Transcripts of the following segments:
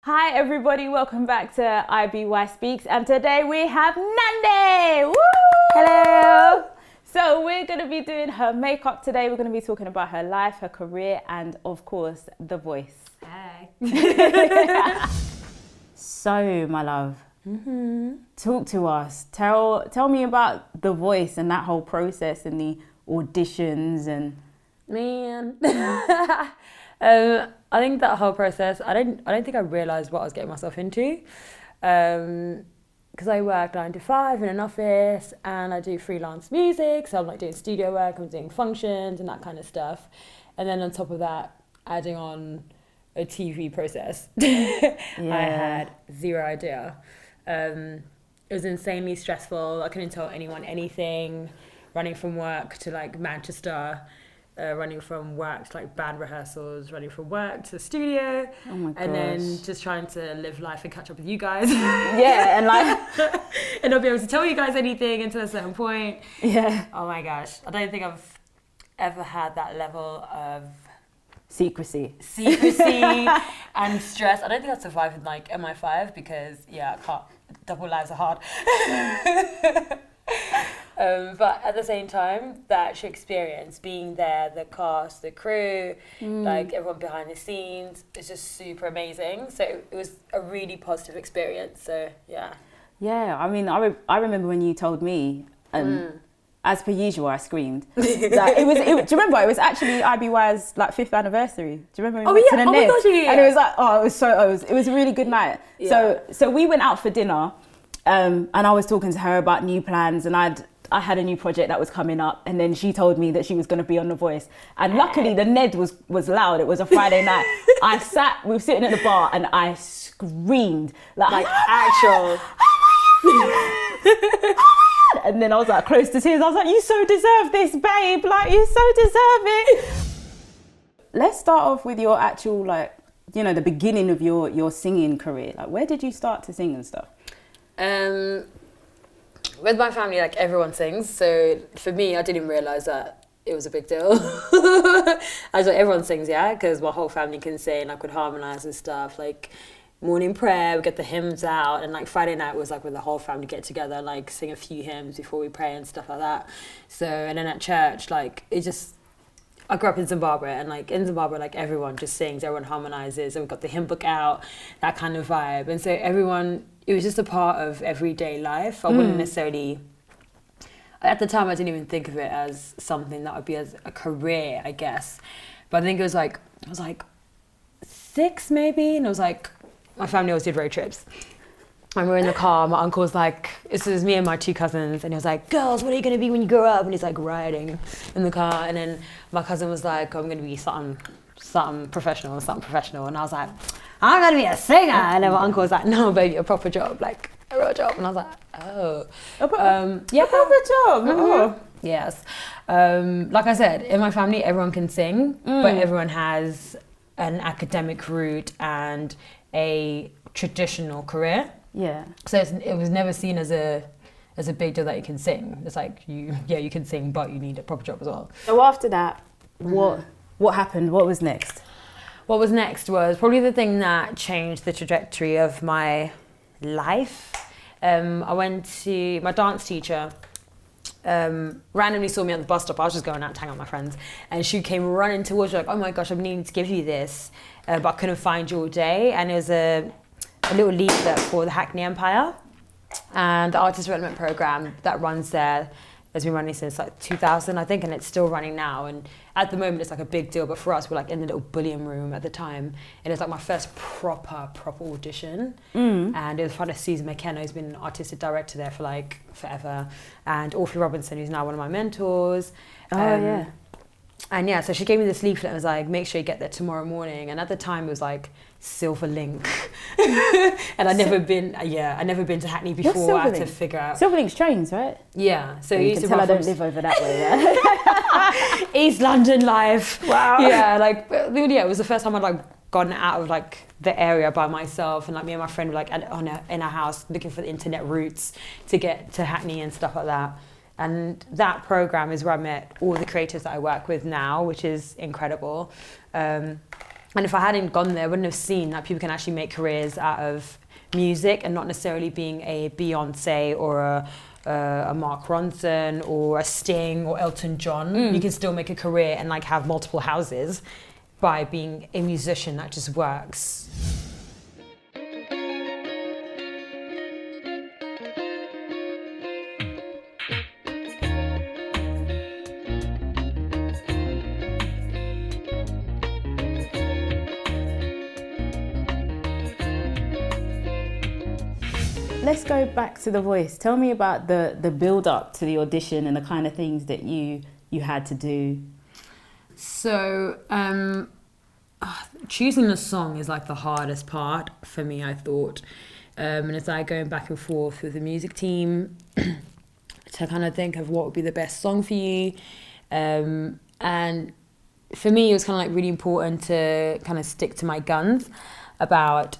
Hi everybody, welcome back to IBY Speaks, and today we have Nandi! Woo! Hello! So we're going to be doing her makeup today. We're going to be talking about her life, her career, and of course, the voice. Hey. So, my love, talk to us. Tell me about the voice and that whole process and the auditions and... Man. I think that whole process, I don't think I realised what I was getting myself into. Because I work 9 to 5 in an office and I do freelance music. So I'm like doing studio work, I'm doing functions and that kind of stuff. And then on top of that, adding on a TV process. I had zero idea. It was insanely stressful. I couldn't tell anyone anything. Running from work to like Manchester. Running from work to like band rehearsals, running from work to the studio, and then just trying to live life and catch up with you guys. Yeah, and like, and not be able to tell you guys anything until a certain point. Yeah. Oh my gosh, I don't think I've ever had that level of secrecy and stress. I don't think I'd survive in like MI5 because I can't. Double lives are hard. But at the same time, that actual experience, being there, the cast, the crew, like everyone behind the scenes, it's just super amazing. So it was a really positive experience. So yeah. Yeah, I mean, I remember when you told me, as per usual, I screamed. Like, do you remember? It was actually IBY's like 5th anniversary. Do you remember? We went to the Ned? My gosh, yeah. And it was like, it was a really good night. Yeah. So we went out for dinner, and I was talking to her about new plans, and I had a new project that was coming up, and then she told me that she was going to be on The Voice. And luckily, the Ned was loud. It was a Friday night. We were sitting at the bar, and I screamed like actual. And then I was like close to tears. I was like, "You so deserve this, babe. Like, you so deserve it." Let's start off with your actual, like, the beginning of your singing career. Like, where did you start to sing and stuff? With my family, like everyone sings. So for me, I didn't realise that it was a big deal. I was like, everyone sings, because my whole family can sing. I could harmonise and stuff. Like morning prayer, we get the hymns out, and like Friday night was like when the whole family get together, like sing a few hymns before we pray and stuff like that. So and then at church, like I grew up in Zimbabwe, and like in Zimbabwe, like everyone just sings, everyone harmonises, and we've got the hymn book out, that kind of vibe. And so it was just a part of everyday life. I wouldn't necessarily, at the time I didn't even think of it as something that would be as a career, I guess. But I think I was like 6 maybe, and it was like, my family always did road trips. And we're in the car, my uncle's like, this is me and my 2 cousins, and he was like, "Girls, what are you going to be when you grow up?" And he's like riding in the car, and then my cousin was like, "I'm going to be something professional. And I was like, "I'm going to be a singer." And then my uncle was like, "No, baby, a proper job, like a real job." And I was like, "Oh. A proper job? Oh. Yes. Like I said, in my family, everyone can sing, but everyone has an academic route and a traditional career. Yeah. So it was never seen as a big deal that you can sing. It's like you can sing, but you need a proper job as well. So after that, what happened? What was next? What was next was probably the thing that changed the trajectory of my life. I went to my dance teacher. Randomly saw me at the bus stop. I was just going out to hang out with my friends, and she came running towards me like, "Oh my gosh, I'm needing to give you this, but I couldn't find you all day." And it was a little leaflet for the Hackney Empire, and the artist development program that runs there has been running since like 2000, I think, and it's still running now. And at the moment, it's like a big deal, but for us, we're like in the little bullion room at the time, and it's like my first proper audition. And it was fun to Susan McKenna, who's been an artistic director there for like forever, and Orphy Robinson, who's now one of my mentors. And so she gave me this leaflet and was like, "Make sure you get there tomorrow morning." And at the time, it was like Silver Link, and I'd never been to Hackney before. I had to figure out Silver Link's trains, right? Yeah, so you can tell I don't live over that way. Yeah? East London life. Wow. Yeah, it was the first time I'd like gotten out of like the area by myself, and like me and my friend were like in our house looking for the internet routes to get to Hackney and stuff like that. And that program is where I met all the creators that I work with now, which is incredible. And if I hadn't gone there, I wouldn't have seen that people can actually make careers out of music and not necessarily being a Beyonce or a Mark Ronson or a Sting or Elton John. You can still make a career and like have multiple houses by being a musician. That just works. Let's go back to The Voice. Tell me about the build up to the audition and the kind of things that you had to do. So choosing a song is like the hardest part for me, I thought. And it's like going back and forth with the music team to kind of think of what would be the best song for you. And for me, it was kind of like really important to kind of stick to my guns about...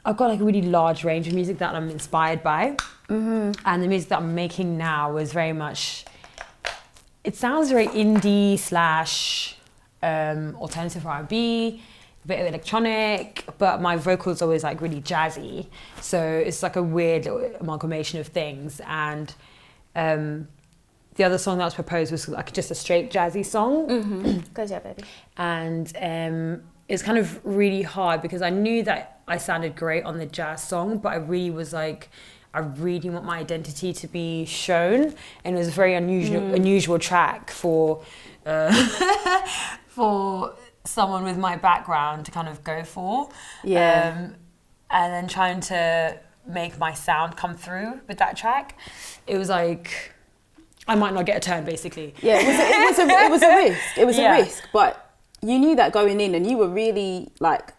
I've got like a really large range of music that I'm inspired by. And the music that I'm making now is very much, it sounds very indie / alternative R&B, a bit of electronic, but my vocals always like really jazzy. So it's like a weird little amalgamation of things. And the other song that was proposed was like just a straight jazzy song. Go yeah, baby. And it's kind of really hard because I knew that I sounded great on the jazz song, but I really was like, I really want my identity to be shown, and it was a very unusual track for for someone with my background to kind of go for. And then trying to make my sound come through with that track, it was like I might not get a turn, basically. Yeah, it was a risk. It was a risk, but you knew that going in, and you were really like,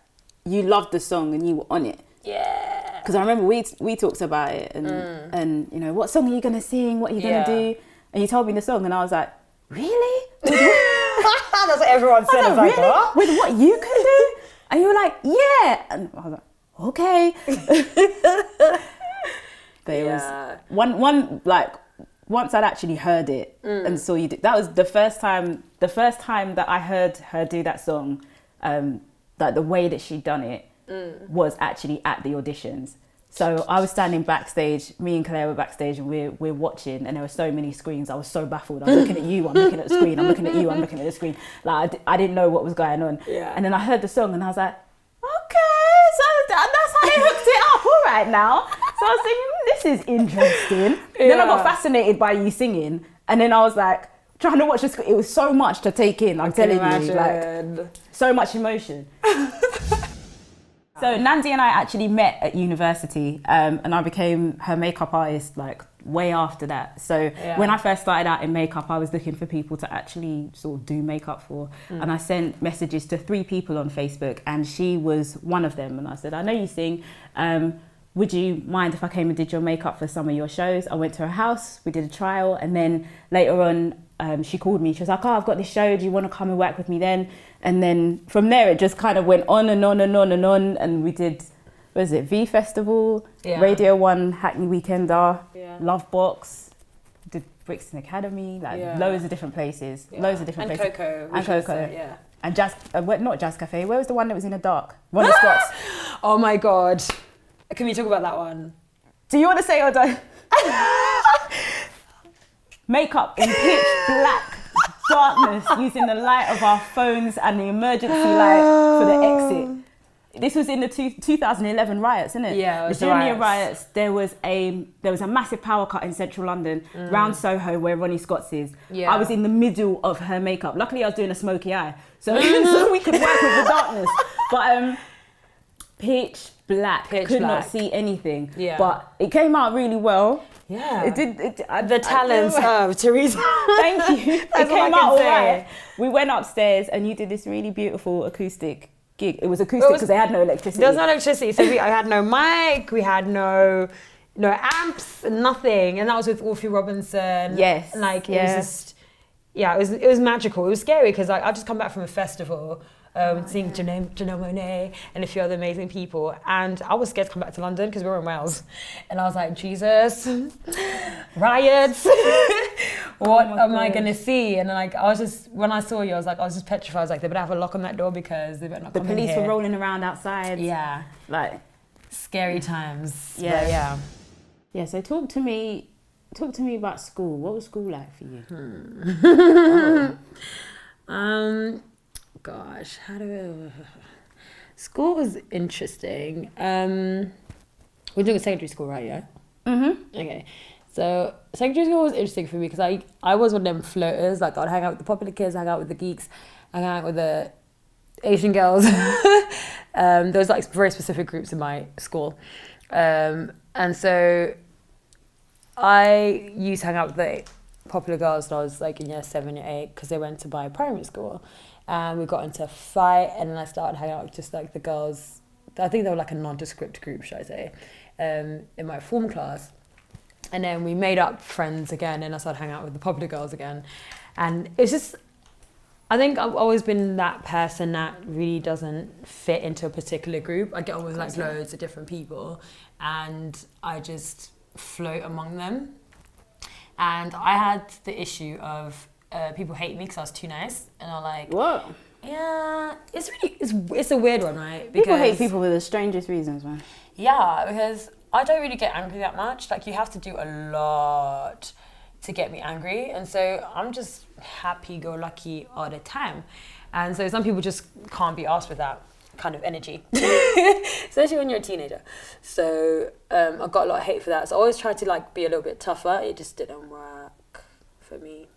you loved the song and you were on it. Yeah. Because I remember we talked about it and you know, what song are you gonna sing? What are you gonna do? And you told me the song, and I was like, really? That's what everyone said. I was like, really? What? With what you can do? And you were like, yeah. And I was like, okay. But it was one like, once I'd actually heard it and saw you do, that was the first time that I heard her do that song, that the way that she'd done it was actually at the auditions. So I was standing backstage, me and Claire were backstage, and we're watching, and there were so many screens. I was so baffled. I was looking at you, I'm looking at the screen, I'm looking at you, I'm looking at the screen. Like I didn't know what was going on. Yeah. And then I heard the song and I was like, okay, so that's how they hooked it up, all right now. So I was thinking, this is interesting. Then I got fascinated by you singing, and then I was like, trying to watch the screen. It was so much to take in, I'm telling you, like so much emotion. So Nandi and I actually met at university, and I became her makeup artist like way after that. So when I first started out in makeup, I was looking for people to actually sort of do makeup for. And I sent messages to 3 people on Facebook, and she was one of them. And I said, I know you sing. Would you mind if I came and did your makeup for some of your shows? I went to her house, we did a trial, and then later on, she called me. She was like, oh, I've got this show, do you want to come and work with me then? And then from there, it just kind of went on and on and on and on. And we did, what is it, V Festival, Radio 1, Hackney Weekender, Love Box, did Brixton Academy, like loads of different places, loads of different places. Coco. And Coco. And Jazz, not Jazz Cafe, where was the one that was in the dark? Ronnie Scott's. Oh my God. Can we talk about that one? Do you want to say or don't? Makeup in pitch black darkness using the light of our phones and the emergency light for the exit. This was in the 2011 riots, isn't it? Yeah, it was during the riots. There was a massive power cut in central London, round Soho, where Ronnie Scott's is. Yeah. I was in the middle of her makeup. Luckily, I was doing a smoky eye, so we could work with the darkness. But pitch black, could not see anything. Yeah. But it came out really well. Yeah. It did. The talents of Teresa. Thank you. It came out all right. We went upstairs and you did this really beautiful acoustic gig. It was acoustic because they had no electricity. There was no electricity, so I had no mic, we had no amps, nothing. And that was with Orpheus Robinson. Yes. Like, it was just, it was magical. It was scary because I'd just come back from a festival. Seeing Janelle Monáe and a few other amazing people, and I was scared to come back to London because we were in Wales, and I was like, Jesus, riots, what Oh my am I gosh. gonna see? And like, I was just, when I saw you, I was just petrified. I was like, they better have a lock on that door because they better not The come in police here. were rolling around outside. Yeah, Like, scary times. Yeah. But yeah. yeah, so talk to me about school. What was school like for you? Gosh, school was interesting. We're doing a secondary school, right? Yeah. Okay. So secondary school was interesting for me because I was one of them floaters. Like, I'd hang out with the popular kids, hang out with the geeks, hang out with the Asian girls. There was like very specific groups in my school, and so I used to hang out with the popular girls when I was like in year 7 or 8 because they went to my primary school, and we got into a fight, and then I started hanging out with just like the girls. I think they were like a nondescript group, should I say, in my form class. And then we made up friends again, and I started hanging out with the popular girls again. And it's just, I think I've always been that person that really doesn't fit into a particular group. I get on with like loads of different people, and I just float among them. And I had the issue of people hate me because I was too nice, and I'm like, What? yeah, it's a weird one, right? People hate people for the strangest reasons, man. Yeah, because I don't really get angry that much. Like, you have to do a lot to get me angry, and so I'm just happy-go-lucky all the time. And so some people just can't be asked with that kind of energy, especially when you're a teenager. So I got a lot of hate for that. So I always tried to like be a little bit tougher. It just didn't work for me.